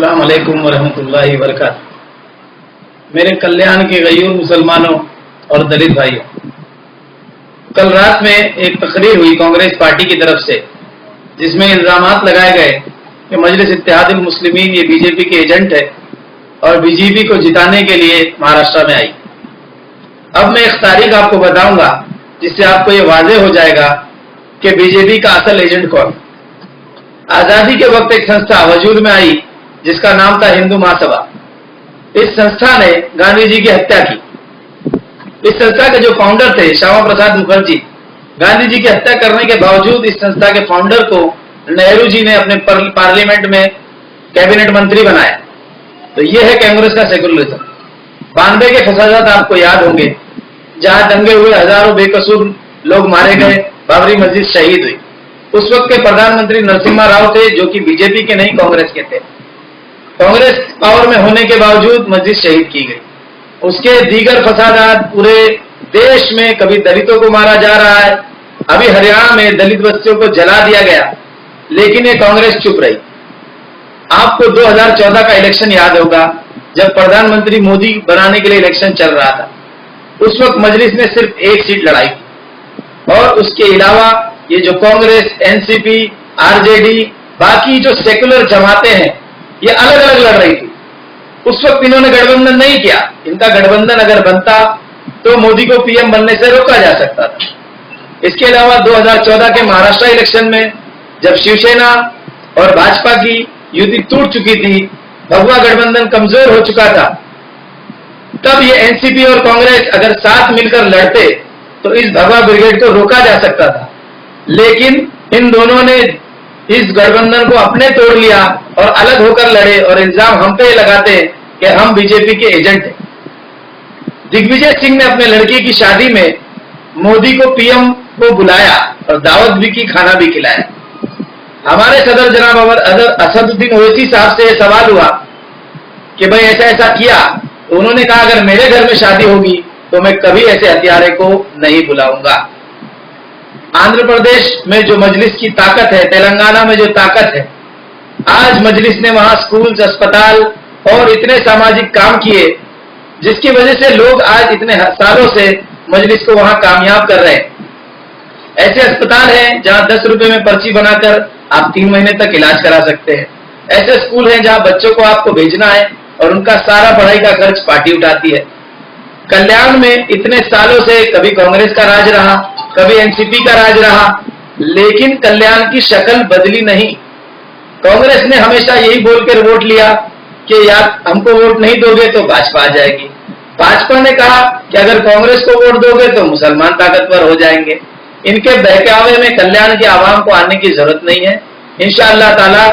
अस्सलाम वालेकुम वरहमतुल्लाहि वबरकातुहू। मेरे कल्याण के गयूर मुसलमानों और दलित भाइयों, कल रात में एक तकरीर हुई कांग्रेस पार्टी की तरफ से, जिसमें इल्जामात लगाए गए कि मजलिस इत्तेहादुल मुस्लिमीन ये बीजेपी के एजेंट है और बीजेपी को जिताने के लिए महाराष्ट्र में आई। अब मैं एक तारीख आपको बताऊंगा जिससे आपको ये वाज़ेह हो जाएगा कि बीजेपी का असल एजेंट कौन। आजादी के वक्त एक संस्था वजूद में आई जिसका नाम था हिंदू महासभा। इस संस्था ने गांधी जी की हत्या की। इस संस्था के जो फाउंडर थे श्यामा प्रसाद मुखर्जी, गांधी जी की हत्या करने के बावजूद इस संस्था के फाउंडर को नेहरू जी ने अपने पार्लियामेंट में कैबिनेट मंत्री बनाया। तो यह है कांग्रेस का सेकुलरिज्म। 92 के फसादात आपको याद होंगे, जहां दंगे हुए, हजारों बेकसूर लोग मारे गए, बाबरी मस्जिद शहीद हुई। उस वक्त के प्रधानमंत्री नरसिम्हा राव थे, जो कि बीजेपी के नहीं कांग्रेस के थे। कांग्रेस पावर में होने के बावजूद मस्जिद शहीद की गई। उसके दीगर फसादात पूरे देश में, कभी दलितों को मारा जा रहा है, अभी हरियाणा में दलित बस्तियों को जला दिया गया, लेकिन ये कांग्रेस चुप रही। आपको 2014 का इलेक्शन याद होगा, जब प्रधानमंत्री मोदी बनाने के लिए इलेक्शन चल रहा था। उस वक्त मजलिस ने सिर्फ एक सीट लड़ाई थी और उसके अलावा ये जो कांग्रेस, एनसीपी, आरजेडी, बाकी जो सेकुलर जमातें हैं, ये अलग अलग लड़ रही थी। उस वक्त इन्होंने गठबंधन नहीं किया। इनका गठबंधन अगर बनता तो मोदी को पीएम बनने से रोका जा सकता था। इसके अलावा 2014 के महाराष्ट्र इलेक्शन में जब शिवसेना और भाजपा की युति टूट चुकी थी, भगवा गठबंधन कमजोर हो चुका था, तब ये एनसीपी और कांग्रेस अगर साथ मिलकर लड़ते तो इस भगवा ब्रिगेड को रोका जा सकता था। लेकिन इन दोनों ने इस गठबंधन को अपने तोड़ लिया और अलग होकर लड़े और इल्जाम हम पे लगाते कि हम बीजेपी के एजेंट हैं। दिग्विजय सिंह ने अपने लड़की की शादी में मोदी को पीएम को बुलाया और दावत भी की, खाना भी खिलाया। हमारे सदर जनाब असदुद्दीन ओवैसी साहब से यह सवाल हुआ कि भाई ऐसा ऐसा किया, तो उन्होंने कहा अगर मेरे घर में शादी होगी तो मैं कभी ऐसे हत्यारे को नहीं बुलाऊंगा। आंध्र प्रदेश में जो मजलिस की ताकत है, तेलंगाना में जो ताकत है, आज मजलिस ने वहां स्कूल्स, अस्पताल और इतने सामाजिक काम किए, जिसकी वजह से लोग आज इतने सालों से मजलिस को वहां कामयाब कर रहे हैं। ऐसे अस्पताल हैं जहां 10 रुपए में पर्ची बनाकर आप 3 महीने तक इलाज करा सकते हैं। ऐसे स्कूल हैं जहां बच्चों को आपको भेजना है और उनका सारा पढ़ाई का खर्च पार्टी उठाती है। कल्याण में इतने सालों से कभी कांग्रेस का राज रहा, कभी एनसीपी का राज रहा, लेकिन कल्याण की शक्ल बदली नहीं। कांग्रेस ने हमेशा यही बोलकर वोट लिया कि यार हमको वोट नहीं दोगे तो भाजपा आ जाएगी। भाजपा ने कहा कि अगर कांग्रेस को वोट दोगे तो मुसलमान ताकतवर हो जाएंगे। इनके बहकावे में कल्याण की आवाम को आने की जरूरत नहीं है। इंशाअल्लाह ताला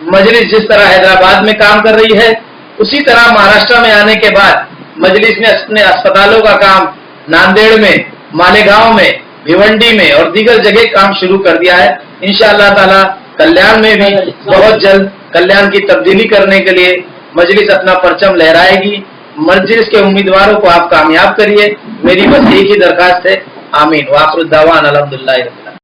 मजलिस जिस तरह हैदराबाद में काम कर रही है, उसी तरह महाराष्ट्र में आने के बाद मजलिस ने अपने अस्पतालों का काम नांदेड़ में, मालेगांव में, भिवंडी में और दीगर जगह काम शुरू कर दिया है। इंशाअल्लाह ताला कल्याण में भी बहुत जल्द कल्याण की तब्दीली करने के लिए मजलिस अपना परचम लहराएगी। मजलिस के उम्मीदवारों को आप कामयाब करिए, मेरी बस एक ही दरखास्त है। आमीन। वाखिर दावाना अल्हम्दुलिल्लाह।